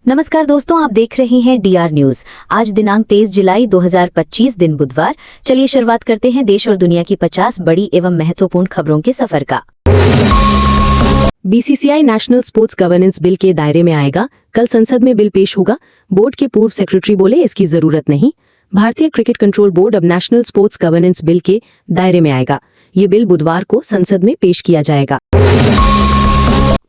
नमस्कार दोस्तों, आप देख रहे हैं डीआर न्यूज। आज दिनांक 23 जुलाई 2025 दिन बुधवार। चलिए शुरुआत करते हैं देश और दुनिया की 50 बड़ी एवं महत्वपूर्ण खबरों के सफर का। BCCI national sports governance bill के दायरे में आएगा। कल संसद में बिल पेश होगा। बोर्ड के पूर्व सेक्रेटरी बोले इसकी जरूरत नहीं। भारतीय क्रिकेट कंट्रोल बोर्ड अब नेशनल स्पोर्ट्स गवर्नेंस बिल के दायरे में आएगा। ये बिल बुधवार को संसद में पेश किया जाएगा।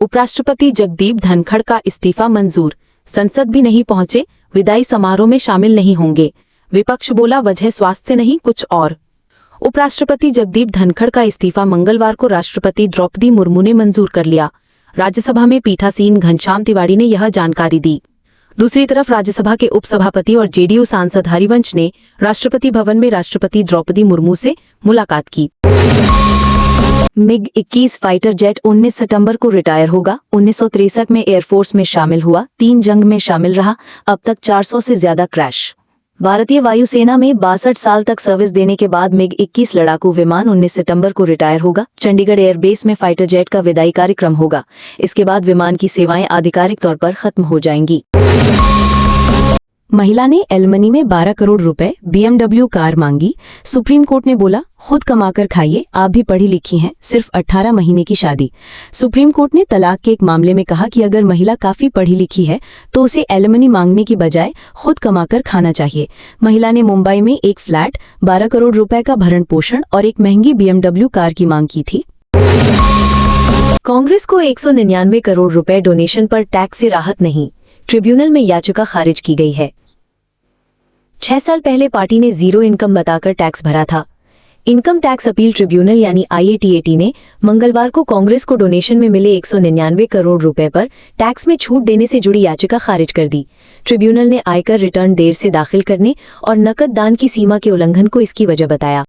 उपराष्ट्रपति जगदीप धनखड़ का इस्तीफा मंजूर। संसद भी नहीं पहुंचे, विदाई समारोह में शामिल नहीं होंगे। विपक्ष बोला वजह स्वास्थ्य नहीं कुछ और। उपराष्ट्रपति जगदीप धनखड़ का इस्तीफा मंगलवार को राष्ट्रपति द्रौपदी मुर्मू ने मंजूर कर लिया। राज्यसभा में पीठासीन घनश्याम तिवारी ने यह जानकारी दी। दूसरी तरफ राज्यसभा के उपसभापति और जेडीयू सांसद हरिवंश ने राष्ट्रपति भवन में राष्ट्रपति द्रौपदी मुर्मू से मुलाकात की। MiG-21 फाइटर जेट 19 सितंबर को रिटायर होगा। 1963 में एयरफोर्स में शामिल हुआ, 3 जंग में शामिल रहा। अब तक 400 से ज्यादा क्रैश। भारतीय वायुसेना में 62 साल तक सर्विस देने के बाद MiG-21 लड़ाकू विमान 19 सितंबर को रिटायर होगा। चंडीगढ़ एयरबेस में फाइटर जेट का विदाई कार्यक्रम होगा। इसके बाद विमान की सेवाएं आधिकारिक तौर पर खत्म हो जाएंगी। महिला ने एलमनी में 12 करोड़ रुपए BMW कार मांगी। सुप्रीम कोर्ट ने बोला खुद कमाकर खाइए, आप भी पढ़ी लिखी हैं, सिर्फ 18 महीने की शादी। सुप्रीम कोर्ट ने तलाक के एक मामले में कहा कि अगर महिला काफी पढ़ी लिखी है तो उसे एलमनी मांगने की बजाय खुद कमाकर खाना चाहिए। महिला ने मुंबई में एक फ्लैट, 12 करोड़ रुपए का भरण पोषण और एक महंगी BMW कार की मांग की थी। कांग्रेस को 199 करोड़ रुपए डोनेशन पर टैक्स से राहत नहीं, ट्रिब्यूनल में याचिका खारिज की गई है। 6 साल पहले पार्टी ने जीरो इनकम बताकर टैक्स भरा था। इनकम टैक्स अपील ट्रिब्यूनल यानी IATAT ने मंगलवार को कांग्रेस को डोनेशन में मिले 199 करोड़ रुपए पर टैक्स में छूट देने से जुड़ी याचिका खारिज कर दी। ट्रिब्यूनल ने आयकर रिटर्न देर से दाखिल करने और नकद दान की सीमा के उल्लंघन को इसकी वजह बताया।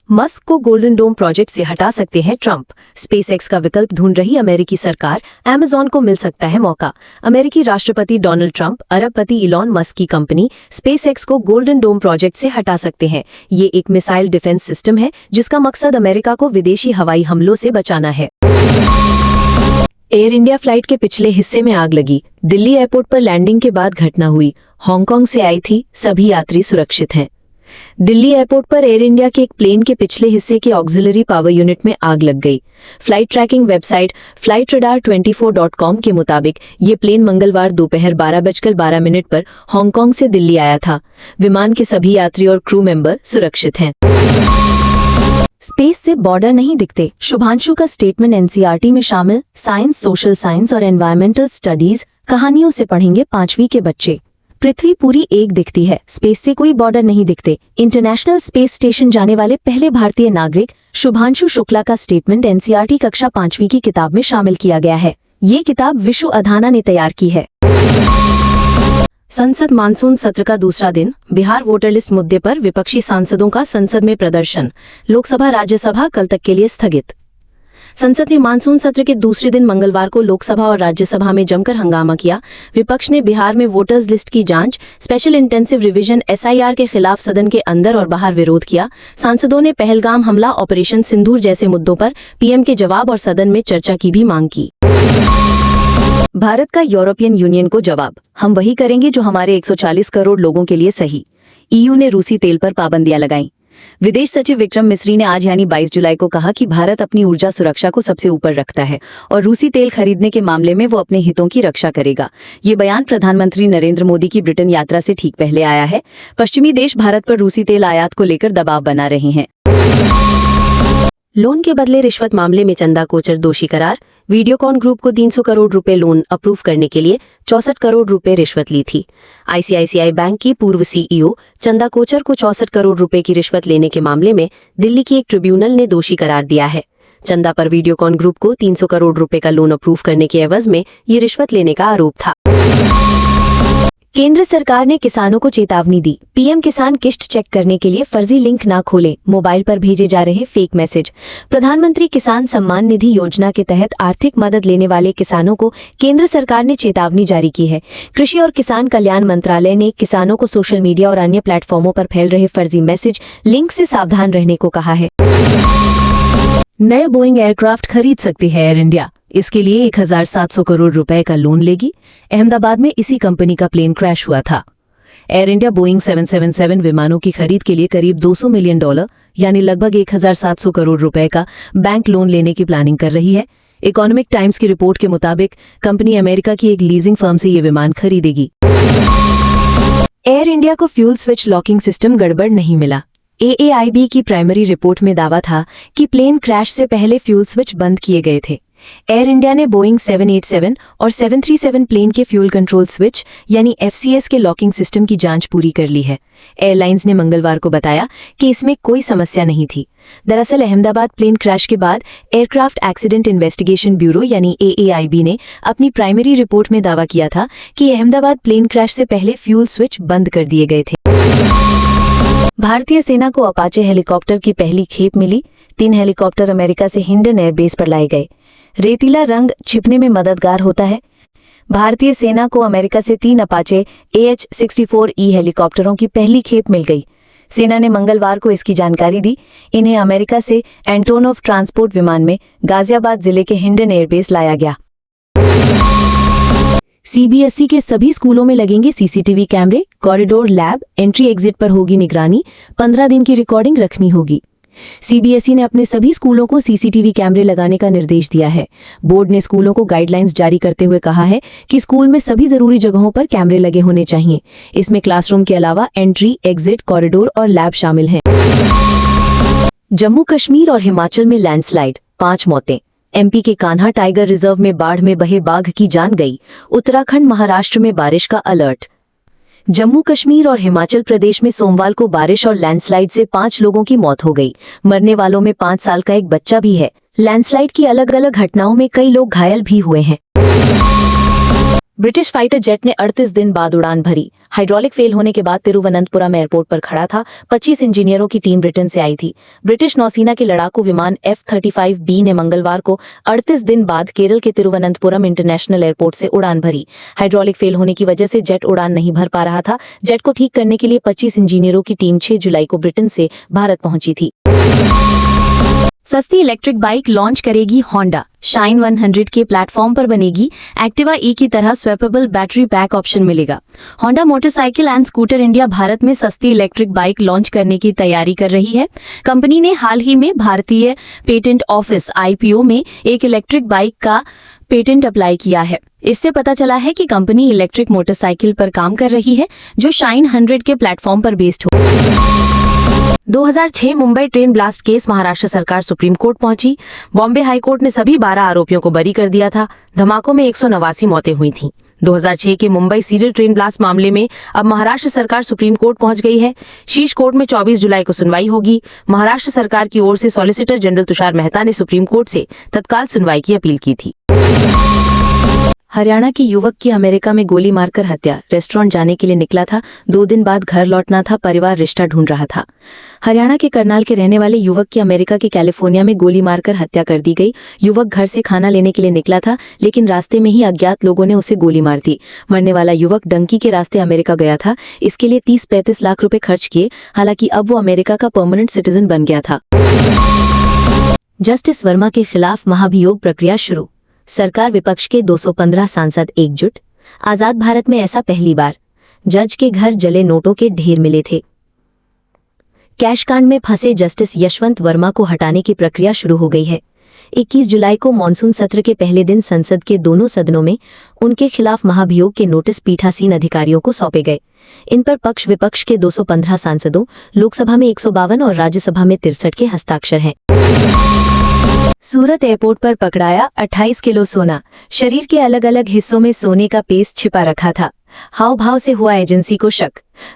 मस्क को गोल्डन डोम प्रोजेक्ट से हटा सकते हैं ट्रंप। स्पेसएक्स का विकल्प ढूंढ रही अमेरिकी सरकार, अमेज़न को मिल सकता है मौका। अमेरिकी राष्ट्रपति डोनाल्ड ट्रंप अरबपति इलॉन मस्क की कंपनी स्पेसएक्स को गोल्डन डोम प्रोजेक्ट से हटा सकते हैं। ये एक मिसाइल डिफेंस सिस्टम है जिसका मकसद अमेरिका को विदेशी हवाई हमलों से बचाना है। एयर इंडिया फ्लाइट के पिछले हिस्से में आग लगी। दिल्ली एयरपोर्ट पर लैंडिंग के बाद घटना हुई। हांगकांग से आई थी, सभी यात्री सुरक्षित हैं। दिल्ली एयरपोर्ट पर एयर इंडिया के एक प्लेन के पिछले हिस्से के ऑक्सिलरी पावर यूनिट में आग लग गई। फ्लाइट ट्रैकिंग वेबसाइट flightradar24.com के मुताबिक ये प्लेन मंगलवार दोपहर 12:12 पर हांगकांग से दिल्ली आया था। विमान के सभी यात्री और क्रू मेंबर सुरक्षित हैं। स्पेस से बॉर्डर नहीं दिखते, शुभांशु का स्टेटमेंट NCERT में शामिल। साइंस, सोशल साइंस और एनवायरमेंटल स्टडीज कहानियों से पढ़ेंगे 5वीं के बच्चे। पृथ्वी पूरी एक दिखती है, स्पेस से कोई बॉर्डर नहीं दिखते। इंटरनेशनल स्पेस स्टेशन जाने वाले पहले भारतीय नागरिक शुभांशु शुक्ला का स्टेटमेंट NCERT कक्षा 5वीं की किताब में शामिल किया गया है। ये किताब विशु अधाना ने तैयार की है। संसद मानसून सत्र का दूसरा दिन। बिहार वोटर लिस्ट मुद्दे पर विपक्षी सांसदों का संसद में प्रदर्शन। लोकसभा राज्यसभा कल तक के लिए स्थगित। संसद ने मानसून सत्र के दूसरे दिन मंगलवार को लोकसभा और राज्यसभा में जमकर हंगामा किया। विपक्ष ने बिहार में वोटर्स लिस्ट की जांच, स्पेशल इंटेंसिव रिवीजन SIR के खिलाफ सदन के अंदर और बाहर विरोध किया। सांसदों ने पहलगाम हमला, ऑपरेशन सिंदूर जैसे मुद्दों पर PM के जवाब और सदन में चर्चा की भी मांग की। भारत का यूरोपियन यूनियन को जवाब, हम वही करेंगे जो हमारे 140 करोड़ लोगों के लिए सही। EU ने रूसी तेल पर पाबंदियां लगाई। विदेश सचिव विक्रम मिस्री ने आज यानी 22 जुलाई को कहा कि भारत अपनी ऊर्जा सुरक्षा को सबसे ऊपर रखता है और रूसी तेल खरीदने के मामले में वो अपने हितों की रक्षा करेगा। ये बयान प्रधानमंत्री नरेंद्र मोदी की ब्रिटेन यात्रा से ठीक पहले आया है। पश्चिमी देश भारत पर रूसी तेल आयात को लेकर दबाव बना रहे हैं। लोन के बदले रिश्वत मामले में चंदा कोचर दोषी करार। वीडियोकॉन ग्रुप को 300 करोड़ रुपए लोन अप्रूव करने के लिए 64 करोड़ रुपए रिश्वत ली थी। ICICI बैंक की पूर्व CEO चंदा कोचर को 64 करोड़ रुपए की रिश्वत लेने के मामले में दिल्ली की एक ट्रिब्यूनल ने दोषी करार दिया है। चंदा पर वीडियोकॉन ग्रुप को 300 करोड़ रुपए का लोन अप्रूव करने के एवज में ये रिश्वत लेने का आरोप था। केंद्र सरकार ने किसानों को चेतावनी दी। PM किसान किश्त चेक करने के लिए फर्जी लिंक ना खोलें, मोबाइल पर भेजे जा रहे फेक मैसेज। प्रधानमंत्री किसान सम्मान निधि योजना के तहत आर्थिक मदद लेने वाले किसानों को केंद्र सरकार ने चेतावनी जारी की है। कृषि और किसान कल्याण मंत्रालय ने किसानों को सोशल मीडिया और अन्य प्लेटफॉर्मों पर फैल रहे फर्जी मैसेज लिंक से सावधान रहने को कहा है। नए बोइंग एयरक्राफ्ट खरीद सकती है एयर इंडिया। इसके लिए 1700 करोड़ रुपए का लोन लेगी। अहमदाबाद में इसी कंपनी का प्लेन क्रैश हुआ था। एयर इंडिया बोइंग 777 विमानों की खरीद के लिए करीब $200 मिलियन यानी लगभग 1700 करोड़ रुपए का बैंक लोन लेने की प्लानिंग कर रही है। इकोनॉमिक टाइम्स की रिपोर्ट के मुताबिक कंपनी अमेरिका की एक लीजिंग फर्म से ये विमान खरीदेगी। एयर इंडिया को फ्यूल स्विच लॉकिंग सिस्टम गड़बड़ नहीं मिला। AAIB की प्राइमरी रिपोर्ट में दावा था कि प्लेन क्रैश से पहले फ्यूल स्विच बंद किए गए थे। एयर इंडिया ने बोइंग 787 और 737 प्लेन के फ्यूल कंट्रोल स्विच यानी FCS के लॉकिंग सिस्टम की जांच पूरी कर ली है। एयरलाइंस ने मंगलवार को बताया कि इसमें कोई समस्या नहीं थी। दरअसल अहमदाबाद प्लेन क्रैश के बाद एयरक्राफ्ट एक्सीडेंट इन्वेस्टिगेशन ब्यूरो यानी AAIB ने अपनी प्राइमरी रिपोर्ट में दावा किया था कि अहमदाबाद प्लेन क्रैश से पहले फ्यूल स्विच बंद कर दिए गए थे। भारतीय सेना को अपाचे हेलीकॉप्टर की पहली खेप मिली। 3 हेलीकॉप्टर अमेरिका से हिंडन एयरबेस पर लाए गए। रेतीला रंग छिपने में मददगार होता है। भारतीय सेना को अमेरिका से 3 अपाचे AH-64E हेलीकॉप्टरों की पहली खेप मिल गई। सेना ने मंगलवार को इसकी जानकारी दी। इन्हें अमेरिका से एंटोनोव ट्रांसपोर्ट विमान में गाजियाबाद जिले के हिंडन एयरबेस लाया गया। CBSE के सभी स्कूलों में लगेंगे CCTV कैमरे, कॉरिडोर, लैब, एंट्री एग्जिट पर होगी निगरानी, 15 दिन की रिकॉर्डिंग रखनी होगी। CBSE ने अपने सभी स्कूलों को CCTV कैमरे लगाने का निर्देश दिया है। बोर्ड ने स्कूलों को गाइडलाइंस जारी करते हुए कहा है कि स्कूल में सभी जरूरी जगहों पर कैमरे लगे होने चाहिए। इसमें क्लासरूम के अलावा एंट्री, एग्जिट, कॉरिडोर और लैब शामिल हैं। जम्मू कश्मीर और हिमाचल में लैंडस्लाइड, 5 मौतें। MP के कान्हा टाइगर रिजर्व में बाढ़ में बहे बाघ की जान गई। उत्तराखंड, महाराष्ट्र में बारिश का अलर्ट। जम्मू कश्मीर और हिमाचल प्रदेश में सोमवार को बारिश और लैंडस्लाइड से 5 लोगों की मौत हो गई। मरने वालों में 5 साल का एक बच्चा भी है। लैंडस्लाइड की अलग अलग घटनाओं में कई लोग घायल भी हुए हैं। ब्रिटिश फाइटर जेट ने 38 दिन बाद उड़ान भरी। हाइड्रोलिक फेल होने के बाद तिरुवनंतपुरम एयरपोर्ट पर खड़ा था। 25 इंजीनियरों की टीम ब्रिटेन से आई थी। ब्रिटिश नौसेना के लड़ाकू विमान F-35B ने मंगलवार को 38 दिन बाद केरल के तिरुवनंतपुरम इंटरनेशनल एयरपोर्ट से उड़ान भरी। हाइड्रोलिक फेल होने की वजह से जेट उड़ान नहीं भर पा रहा था। जेट को ठीक करने के लिए 25 इंजीनियरों की टीम 6 जुलाई को ब्रिटेन से भारत पहुंची थी। सस्ती इलेक्ट्रिक बाइक लॉन्च करेगी होंडा। शाइन 100 के प्लेटफॉर्म पर बनेगी। एक्टिवा E की तरह स्वैपेबल बैटरी पैक ऑप्शन मिलेगा। Honda motorcycle and scooter India Bharat में सस्ती इलेक्ट्रिक बाइक लॉन्च करने की तैयारी कर रही है। कंपनी ने हाल ही में भारतीय पेटेंट ऑफिस IPO में एक इलेक्ट्रिक बाइक का पेटेंट अप्लाई किया है। इससे पता चला है कि कंपनी इलेक्ट्रिक मोटरसाइकिल पर काम कर रही है जो शाइन 100 के प्लेटफॉर्म पर बेस्ड हो। 2006 Mumbai train blast case, Maharashtra सरकार सुप्रीम कोर्ट पहुंची। बॉम्बे हाई कोर्ट ने सभी 12 आरोपियों को बरी कर दिया था। धमाकों में 189 मौतें हुई थीं। 2006 के मुंबई सीरियल ट्रेन ब्लास्ट मामले में अब महाराष्ट्र सरकार सुप्रीम कोर्ट पहुंच गई है। शीर्ष कोर्ट में 24 जुलाई को सुनवाई होगी। महाराष्ट्र सरकार की ओर से सॉलिसिटर जनरल तुषार मेहता ने सुप्रीम कोर्ट से तत्काल सुनवाई की अपील की थी। हरियाणा के युवक की अमेरिका में गोली मारकर हत्या। रेस्टोरेंट जाने के लिए निकला था, 2 दिन बाद घर लौटना था, परिवार रिश्ता ढूंढ रहा था। हरियाणा के करनाल के रहने वाले युवक की अमेरिका के कैलिफोर्निया में गोली मारकर हत्या कर दी गई। युवक घर से खाना लेने के लिए निकला था, लेकिन रास्ते में ही अज्ञात लोगों ने उसे गोली मार दी। मरने वाला युवक डंकी के रास्ते अमेरिका गया था। इसके लिए 30-35 लाख रुपए खर्च किए। हालांकि अब वो अमेरिका का परमानेंट सिटीजन बन गया था। जस्टिस वर्मा के खिलाफ महाभियोग प्रक्रिया शुरू। सरकार विपक्ष के 215 सांसद एकजुट। आजाद भारत में ऐसा पहली बार। जज के घर जले नोटों के ढेर मिले थे। कैश कांड में फंसे जस्टिस यशवंत वर्मा को हटाने की प्रक्रिया शुरू हो गई है। 21 जुलाई को मॉनसून सत्र के पहले दिन संसद के दोनों सदनों में उनके खिलाफ महाभियोग के नोटिस पीठासीन अधिकारियों को सौंपे गए। इन पर पक्ष विपक्ष के 215 सांसदों, लोकसभा में 152 और राज्यसभा में 63 के हस्ताक्षर हैं। सूरत एयरपोर्ट पर पकड़ाया 28 किलो सोना। शरीर के अलग अलग हिस्सों में सोने का पेस्ट छिपा रखा था। हाव भाव से हुआ एजेंसी को शक।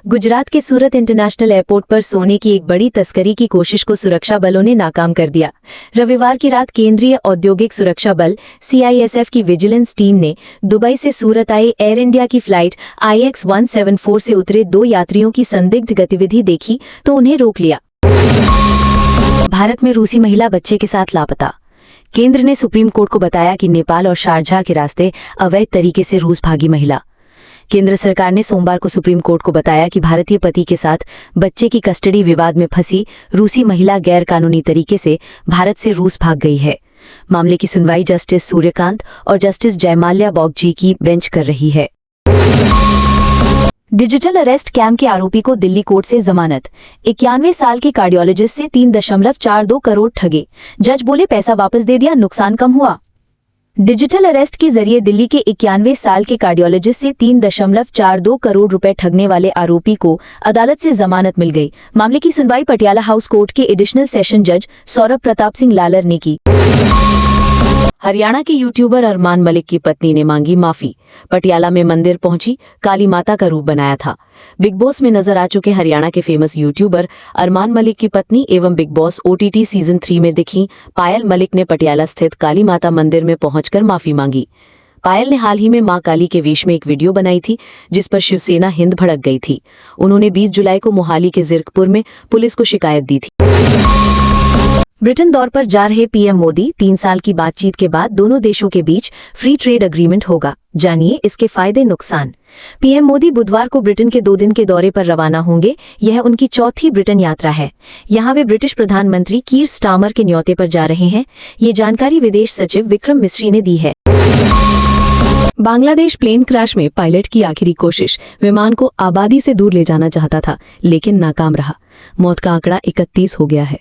गुजरात के सूरत इंटरनेशनल एयरपोर्ट पर सोने की एक बड़ी तस्करी की कोशिश को सुरक्षा बलों ने नाकाम कर दिया। रविवार की रात केंद्रीय औद्योगिक सुरक्षा बल CISF की विजिलेंस टीम ने दुबई से सूरत आए एयर इंडिया की फ्लाइट IX-174 से उतरे 2 यात्रियों की संदिग्ध गतिविधि देखी तो उन्हें रोक लिया। भारत में रूसी महिला बच्चे के साथ लापता। केंद्र ने सुप्रीम कोर्ट को बताया कि नेपाल और शारजाह के रास्ते अवैध तरीके से रूस भागी महिला। केंद्र सरकार ने सोमवार को सुप्रीम कोर्ट को बताया कि भारतीय पति के साथ बच्चे की कस्टडी विवाद में फंसी रूसी महिला गैर कानूनी तरीके से भारत से रूस भाग गई है। मामले की सुनवाई जस्टिस सूर्यकांत और जस्टिस जयमाल्या बॉगजी की बेंच कर रही है। डिजिटल अरेस्ट कैम के आरोपी को दिल्ली कोर्ट से जमानत। 91 साल के कार्डियोलॉजिस्ट से 3.42 करोड़ ठगे। जज बोले पैसा वापस दे दिया, नुकसान कम हुआ। डिजिटल अरेस्ट के जरिए दिल्ली के 91 साल के कार्डियोलॉजिस्ट से 3.42 करोड़ रुपए ठगने वाले आरोपी को अदालत से जमानत मिल गई। मामले की सुनवाई पटियाला हाउस कोर्ट के एडिशनल सेशन जज सौरभ प्रताप सिंह लालर ने की। हरियाणा के यूट्यूबर अरमान मलिक की पत्नी ने मांगी माफी। पटियाला में मंदिर पहुंची, काली माता का रूप बनाया था। बिग बॉस में नजर आ चुके हरियाणा के फेमस यूट्यूबर अरमान मलिक की पत्नी एवं बिग बॉस OTT सीजन 3 में दिखी पायल मलिक ने पटियाला स्थित काली माता मंदिर में पहुंचकर माफी मांगी। पायल ने हाल ही में मां काली के वेश में एक वीडियो बनाई थी जिस पर शिवसेना हिंद भड़क गई थी। उन्होंने 20 जुलाई को मोहाली के जीरकपुर में पुलिस को शिकायत दी थी। ब्रिटेन दौर पर जा रहे पीएम मोदी 3 साल की बातचीत के बाद दोनों देशों के बीच फ्री ट्रेड एग्रीमेंट होगा। जानिए इसके फायदे नुकसान। पीएम मोदी बुधवार को ब्रिटेन के 2 दिन के दौरे पर रवाना होंगे। यह उनकी चौथी ब्रिटेन यात्रा है। यहां वे ब्रिटिश प्रधानमंत्री कीर स्टामर के न्योते पर जा रहे हैं। ये जानकारी विदेश सचिव विक्रम मिस्री ने दी है। बांग्लादेश प्लेन क्रैश में पायलट की आखिरी कोशिश। विमान को आबादी से दूर ले जाना चाहता था लेकिन नाकाम रहा। मौत का आंकड़ा 31 हो गया है।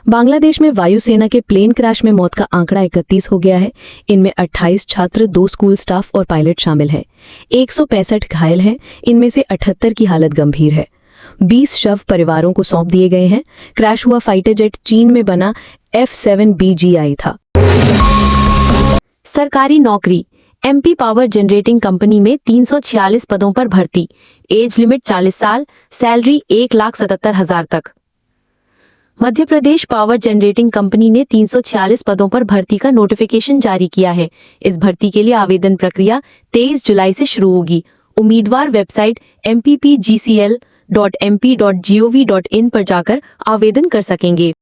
बांग्लादेश में वायुसेना के प्लेन क्रैश में मौत का आंकड़ा 31 हो गया है। इनमें 28 छात्र, 2 स्कूल स्टाफ और पायलट शामिल हैं। 165 घायल हैं। इनमें से 78 की हालत गंभीर है। 20 शव परिवारों को सौंप दिए गए हैं। क्रैश हुआ फाइटर जेट चीन में बना F-7BGI था। सरकारी नौकरी। MP पावर जनरेटिंग कंपनी में 346 पदों पर भर्ती। एज लिमिट 40 साल। सैलरी 1,77,000 तक। Madhya Pradesh power generating company ने 346 पदों पर भर्ती का नोटिफिकेशन जारी किया है। इस भर्ती के लिए आवेदन प्रक्रिया 23 जुलाई से शुरू होगी। उम्मीदवार वेबसाइट mppgcl.mp.gov.in पर जाकर आवेदन कर सकेंगे।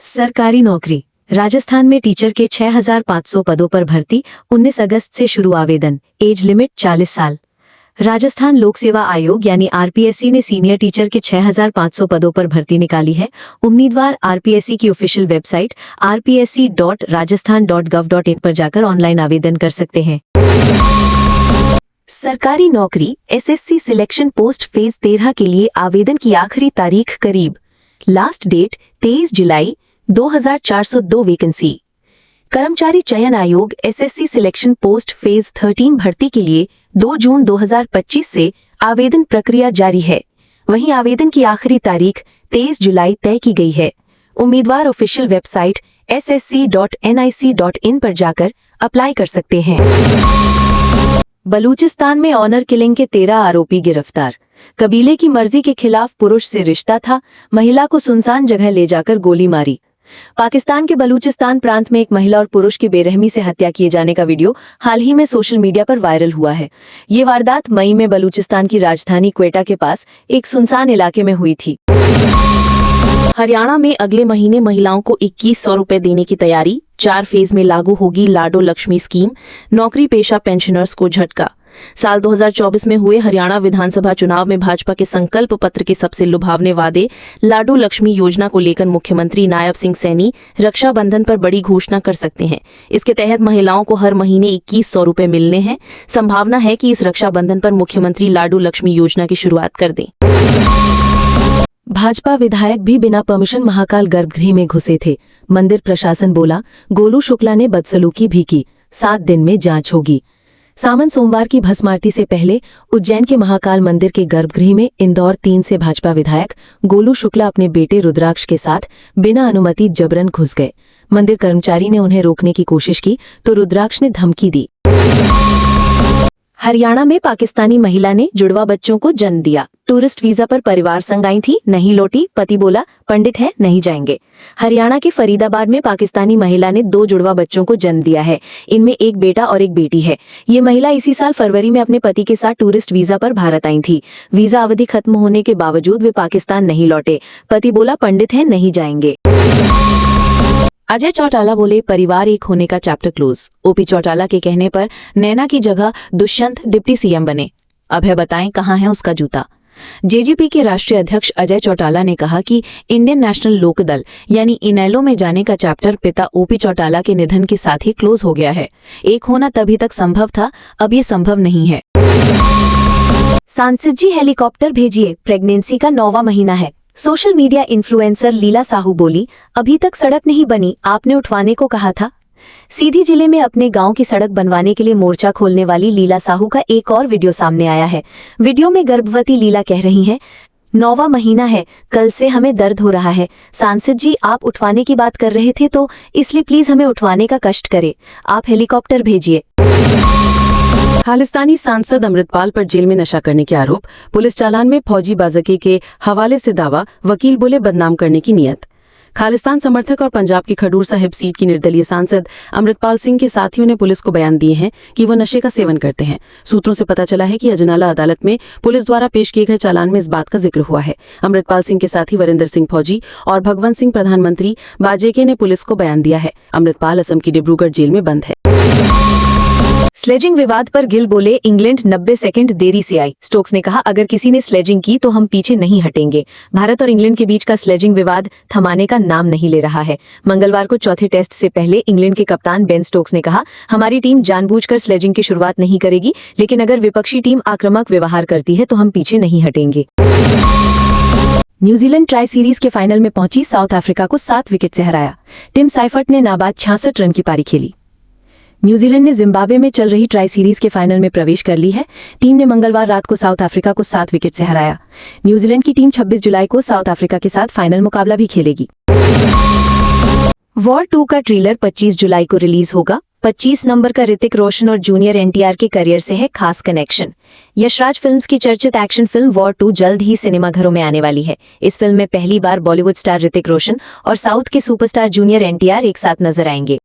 सरकारी नौकरी। राजस्थान में टीचर के 6,500 पदों पर भर्ती। 19 अगस्त से शुरू आवेदन। एज लिमिट 40 साल। राजस्थान लोक सेवा आयोग यानी RPSC ने सीनियर टीचर के 6,500 पदों पर भर्ती निकाली है। उम्मीदवार RPSC की ऑफिशियल वेबसाइट rpsc.rajasthan.gov.in पर जाकर ऑनलाइन आवेदन कर सकते हैं। सरकारी नौकरी। SSC सिलेक्शन पोस्ट फेज 13 के लिए आवेदन की आखिरी तारीख करीब। लास्ट डेट 23 जुलाई। 2,402 वैकेंसी। कर्मचारी चयन आयोग SSC सिलेक्शन पोस्ट फेज 13 भर्ती के लिए 2 जून 2025 से आवेदन प्रक्रिया जारी है। वहीं आवेदन की आखिरी तारीख 23 जुलाई तय की गई है। उम्मीदवार ऑफिशियल वेबसाइट ssc.nic.in पर जाकर अप्लाई कर सकते हैं। बलूचिस्तान में ऑनर किलिंग के 13 आरोपी गिरफ्तार। कबीले की मर्जी के खिलाफ पुरुष से रिश्ता था। महिला को सुनसान जगह ले जाकर गोली मारी। पाकिस्तान के बलूचिस्तान प्रांत में एक महिला और पुरुष की बेरहमी से हत्या किए जाने का वीडियो हाल ही में सोशल मीडिया पर वायरल हुआ है। ये वारदात मई में बलूचिस्तान की राजधानी क्वेटा के पास एक सुनसान इलाके में हुई थी। हरियाणा में अगले महीने महिलाओं को 2100 रुपए देने की तैयारी। 4 फेज में लागू होगी लाडो लक्ष्मी स्कीम। नौकरी पेशा पेंशनर्स को झटका। साल 2024 में हुए हरियाणा विधानसभा चुनाव में भाजपा के संकल्प पत्र के सबसे लुभावने वादे लाडो लक्ष्मी योजना को लेकर मुख्यमंत्री नायब सिंह सैनी रक्षाबंधन पर बड़ी घोषणा कर सकते हैं। इसके तहत महिलाओं को हर महीने 2100 रुपए मिलने हैं। संभावना है कि इस रक्षाबंधन पर मुख्यमंत्री लाडो लक्ष्मी योजना की शुरुआत कर दें। भाजपा विधायक भी बिना परमिशन महाकाल गर्भगृह में घुसे थे। मंदिर प्रशासन बोला गोलू शुक्ला ने बदसलूकी भी की। 7 दिन में जांच होगी। सावन सोमवार की भस्म आरती से पहले उज्जैन के महाकाल मंदिर के गर्भगृह में इंदौर 3 से भाजपा विधायक गोलू शुक्ला अपने बेटे रुद्राक्ष के साथ बिना अनुमति जबरन घुस गए। मंदिर कर्मचारी ने उन्हें रोकने की कोशिश की तो रुद्राक्ष ने धमकी दी। हरियाणा में पाकिस्तानी महिला ने जुड़वा बच्चों को जन्म दिया। टूरिस्ट वीजा पर परिवार संग आई थी, नहीं लौटी। पति बोला पंडित है, नहीं जाएंगे। हरियाणा के फरीदाबाद में पाकिस्तानी महिला ने 2 जुड़वा बच्चों को जन्म दिया है। इनमें एक बेटा और एक बेटी है। ये महिला इसी साल फरवरी में अपने पति के साथ टूरिस्ट वीजा पर भारत आई थी। वीजा अवधि खत्म होने के बावजूद वे पाकिस्तान नहीं लौटे। पति बोला पंडित है, नहीं जाएंगे। अजय चौटाला बोले परिवार एक होने का चैप्टर क्लोज। ओपी चौटाला के कहने पर नैना की जगह दुष्यंत डिप्टी CM बने। अब है बताएं कहां है उसका जूता। जेजेपी के राष्ट्रीय अध्यक्ष अजय चौटाला ने कहा कि इंडियन नेशनल लोकदल यानी इनेलो में जाने का चैप्टर पिता ओपी चौटाला के निधन के साथ ही क्लोज हो गया है। एक होना तभी तक संभव था, अब ये संभव नहीं है। सांसद जी हेलीकॉप्टर भेजिए, प्रेगनेंसी का 9वां महीना है। सोशल मीडिया इन्फ्लुएंसर लीला साहू बोली, अभी तक सड़क नहीं बनी, आपने उठवाने को कहा था। सीधी जिले में अपने गांव की सड़क बनवाने के लिए मोर्चा खोलने वाली लीला साहू का एक और वीडियो सामने आया है। वीडियो में गर्भवती लीला कह रही हैं, 9वां महीना है, कल से हमें दर्द हो रहा है। सांसद जी आप उठवाने की बात कर रहे थे तो इसलिए प्लीज हमें उठवाने का कष्ट करें, आप हेलीकॉप्टर भेजिए। खालिस्तानी सांसद अमृतपाल पर जेल में नशा करने के आरोप, पुलिस चालान में फौजी बाज़की के हवाले से दावा, वकील बोले बदनाम करने की नियत। खालिस्तान समर्थक और पंजाब की खडूर साहिब सीट की निर्दलीय सांसद अमृतपाल सिंह के साथियों ने पुलिस को बयान दिए हैं कि वो नशे का सेवन करते हैं। सूत्रों से पता चला है कि अजनाला अदालत में पुलिस द्वारा पेश किए गए चालान में इस बात का जिक्र हुआ है। अमृतपाल सिंह के साथी वरिंदर सिंह फौजी और भगवंत सिंह प्रधानमंत्री बाजेके ने पुलिस को बयान दिया है। अमृतपाल असम की डिब्रूगढ़ जेल में बंद है। स्लेजिंग विवाद पर गिल बोले, इंग्लैंड 90 सेकंड देरी से आई। स्टोक्स ने कहा, अगर किसी ने स्लेजिंग की तो हम पीछे नहीं हटेंगे। भारत और इंग्लैंड के बीच का स्लेजिंग विवाद थमाने का नाम नहीं ले रहा है। मंगलवार को चौथे टेस्ट से पहले इंग्लैंड के कप्तान बेन स्टोक्स ने कहा, हमारी टीम जानबूझकर स्लेजिंग की शुरुआत नहीं करेगी, लेकिन अगर विपक्षी टीम आक्रामक व्यवहार करती है तो हम पीछे नहीं हटेंगे। न्यूजीलैंड ट्राई सीरीज के फाइनल में पहुंची साउथ अफ्रीका को 7 विकेट से हराया। टिम साइफर्ट ने नाबाद 66 रन की पारी खेली। न्यूजीलैंड ने जिम्बाब्वे में चल रही ट्राई सीरीज के फाइनल में प्रवेश कर ली है। टीम ने मंगलवार रात को साउथ अफ्रीका को 7 विकेट से हराया। न्यूजीलैंड की टीम 26 जुलाई को साउथ अफ्रीका के साथ फाइनल मुकाबला भी खेलेगी। वॉर 2 का ट्रेलर 25 जुलाई को रिलीज होगा। 25 नंबर का ऋतिक रोशन और जूनियर एनटीआर के करियर से है खास कनेक्शन। यशराज फिल्म्स की चर्चित एक्शन फिल्म वॉर 2 जल्द ही सिनेमाघरों में आने वाली है। इस फिल्म में पहली बार बॉलीवुड स्टार ऋतिक रोशन और साउथ के सुपरस्टार जूनियर एनटीआर एक साथ नजर आएंगे।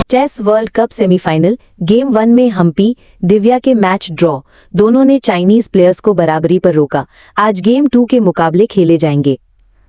Chess World Cup semifinal, game 1 में हम्पी दिव्या के मैच ड्रॉ, दोनों ने चाइनीज प्लेयर्स को बराबरी पर रोका। आज गेम 2 के मुकाबले खेले जाएंगे।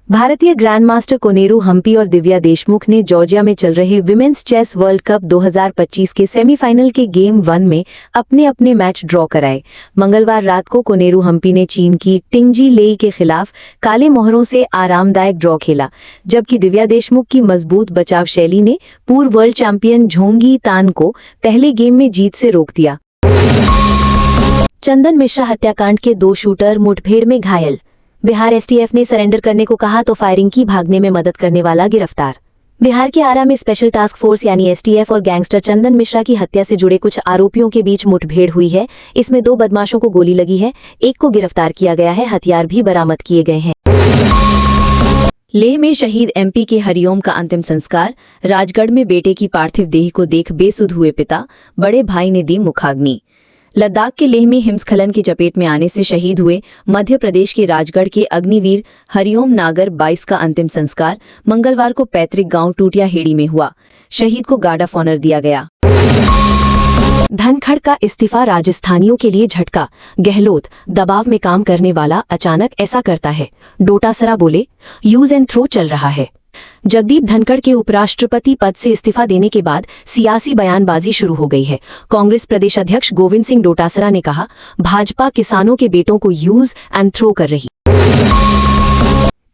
भारतीय ग्रैंडमास्टर कोनेरू हम्पी और दिव्या देशमुख ने जॉर्जिया में चल रहे विमेंस चेस वर्ल्ड कप 2025 के सेमीफाइनल के गेम 1 में अपने अपने मैच ड्रॉ कराए। मंगलवार रात को कोनेरू हम्पी ने चीन की टिंगजी लेई के खिलाफ काले मोहरों से आरामदायक ड्रॉ खेला, जबकि दिव्या देशमुख की मजबूत बचाव शैली ने पूर्व वर्ल्ड चैंपियन झोंगी तान को पहले गेम में जीत से रोक दिया। चंदन मिश्रा हत्याकांड के 2 शूटर मुठभेड़ में घायल। बिहार एसटीएफ ने सरेंडर करने को कहा तो फायरिंग की, भागने में मदद करने वाला गिरफ्तार। बिहार के आरा में स्पेशल टास्क फोर्स यानी एसटीएफ और गैंगस्टर चंदन मिश्रा की हत्या से जुड़े कुछ आरोपियों के बीच मुठभेड़ हुई है। इसमें 2 बदमाशों को गोली लगी है, एक को गिरफ्तार किया गया है, हथियार भी बरामद किए गए हैं। लेह में शहीद एमपी के हरिओम का अंतिम संस्कार। राजगढ़ में बेटे की पार्थिव देह को देख बेसुध हुए पिता, बड़े भाई ने दी मुखाग्नि। लद्दाख के लेह में हिमस्खलन की चपेट में आने से शहीद हुए मध्य प्रदेश के राजगढ़ के अग्निवीर हरिओम नागर 22 का अंतिम संस्कार मंगलवार को पैतृक गांव टूटियाहेड़ी में हुआ। शहीद को गार्ड ऑफ ऑनर दिया गया। धनखड़ का इस्तीफा राजस्थानियों के लिए झटका। गहलोत, दबाव में काम करने वाला अचानक ऐसा करता है। डोटासरा बोले, यूज एंड थ्रो चल रहा है। जगदीप धनखड़ के उपराष्ट्रपति पद से इस्तीफा देने के बाद सियासी बयानबाजी शुरू हो गई है। कांग्रेस प्रदेश अध्यक्ष गोविंद सिंह डोटासरा ने कहा, भाजपा किसानों के बेटों को यूज एंड थ्रो कर रही।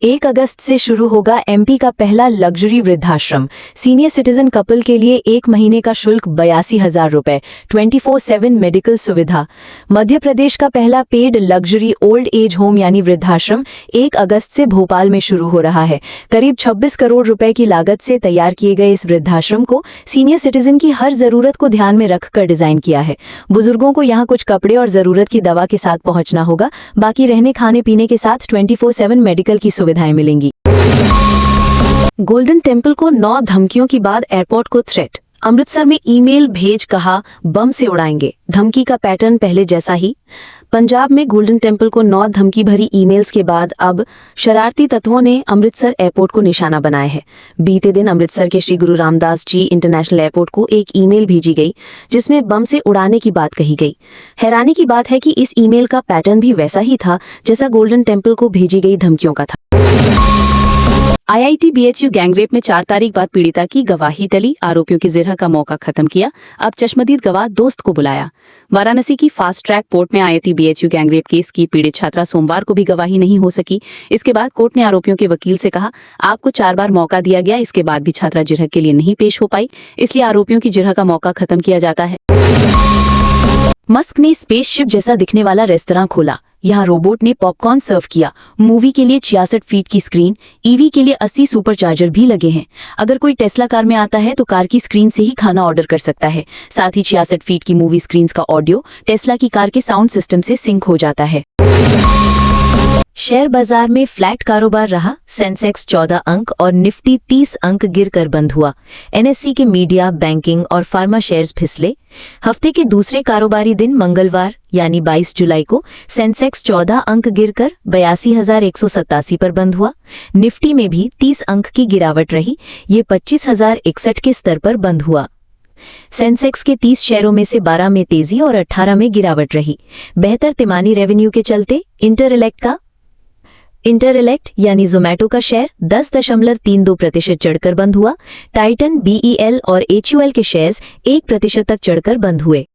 1 अगस्त से शुरू होगा एमपी का पहला लग्जरी वृद्धाश्रम। सीनियर सिटीजन कपल के लिए 1 महीने का शुल्क 82,000 रुपए, 24/7 मेडिकल सुविधा। मध्य प्रदेश का पहला paid luxury old age home यानी वृद्धाश्रम 1 अगस्त से भोपाल में शुरू हो रहा है। करीब 26 करोड़ रुपए की लागत से तैयार किए गए इस वृद्धाश्रम को सीनियर सिटीजन की हर जरूरत को ध्यान में रखकर डिजाइन किया है। बुजुर्गों को यहाँ कुछ कपड़े और जरूरत की दवा के साथ पहुंचना होगा, बाकी रहने खाने पीने के साथ 24/7 मेडिकल की सुविधाएं मिलेंगी। गोल्डन टेम्पल को 9 धमकियों के बाद एयरपोर्ट को थ्रेट। अमृतसर में ईमेल भेज कहा बम से उड़ाएंगे। धमकी का पैटर्न पहले जैसा ही। पंजाब में गोल्डन टेम्पल को 9 धमकी भरी ईमेल्स के बाद अब शरारती तत्वों ने अमृतसर एयरपोर्ट को निशाना बनाया है। बीते दिन अमृतसर के श्री गुरु रामदास जी इंटरनेशनल एयरपोर्ट को एक ईमेल भेजी गई जिसमें बम से उड़ाने की बात कही गई। हैरानी की बात है कि इस ईमेल का पैटर्न भी वैसा ही था जैसा गोल्डन टेम्पल को भेजी गई धमकियों का था। आईआईटी बीएचयू गैंगरेप में 4 तारीख बाद पीड़िता की गवाही टली, आरोपियों की जिरह का मौका खत्म किया, अब चश्मदीद गवाह दोस्त को बुलाया। वाराणसी की फास्ट ट्रैक कोर्ट में आईआईटी बीएचयू गैंगरेप केस की पीड़ित छात्रा सोमवार को भी गवाही नहीं हो सकी। इसके बाद कोर्ट ने आरोपियों के वकील से कहा, आपको 4 बार मौका दिया गया, इसके बाद भी छात्रा जिरह के लिए नहीं पेश हो पाई, इसलिए आरोपियों की जिरह का मौका खत्म किया जाता है। मस्क ने स्पेसशिप जैसा दिखने वाला रेस्तरां खोला। यहाँ रोबोट ने पॉपकॉर्न सर्व किया। मूवी के लिए 66 फीट की स्क्रीन, ईवी के लिए 80 सुपरचार्जर भी लगे हैं। अगर कोई टेस्ला कार में आता है तो कार की स्क्रीन से ही खाना ऑर्डर कर सकता है। साथ ही 66 फीट की मूवी स्क्रीन का ऑडियो टेस्ला की कार के साउंड सिस्टम से सिंक हो जाता है। शेयर बाजार में फ्लैट कारोबार रहा। सेंसेक्स 14 अंक और निफ्टी 30 अंक गिरकर बंद हुआ। एनएससी के मीडिया, बैंकिंग और फार्मा शेयर्स फिसले। हफ्ते के दूसरे कारोबारी दिन मंगलवार यानी 22 जुलाई को सेंसेक्स 14 अंक गिरकर 82,187 पर बंद हुआ। निफ्टी में भी 30 अंक की गिरावट रही, ये 25,061 के स्तर पर बंद हुआ। सेंसेक्स के 30 शेयरों में से 12 में तेजी और 18 में गिरावट रही। बेहतर तिमाही रेवेन्यू के चलते इंटरलेक्ट यानी जोमैटो का शेयर 10.32% चढ़कर बंद हुआ। टाइटन, बीईएल और एचयूएल के शेयर्स 1% तक चढ़कर बंद हुए।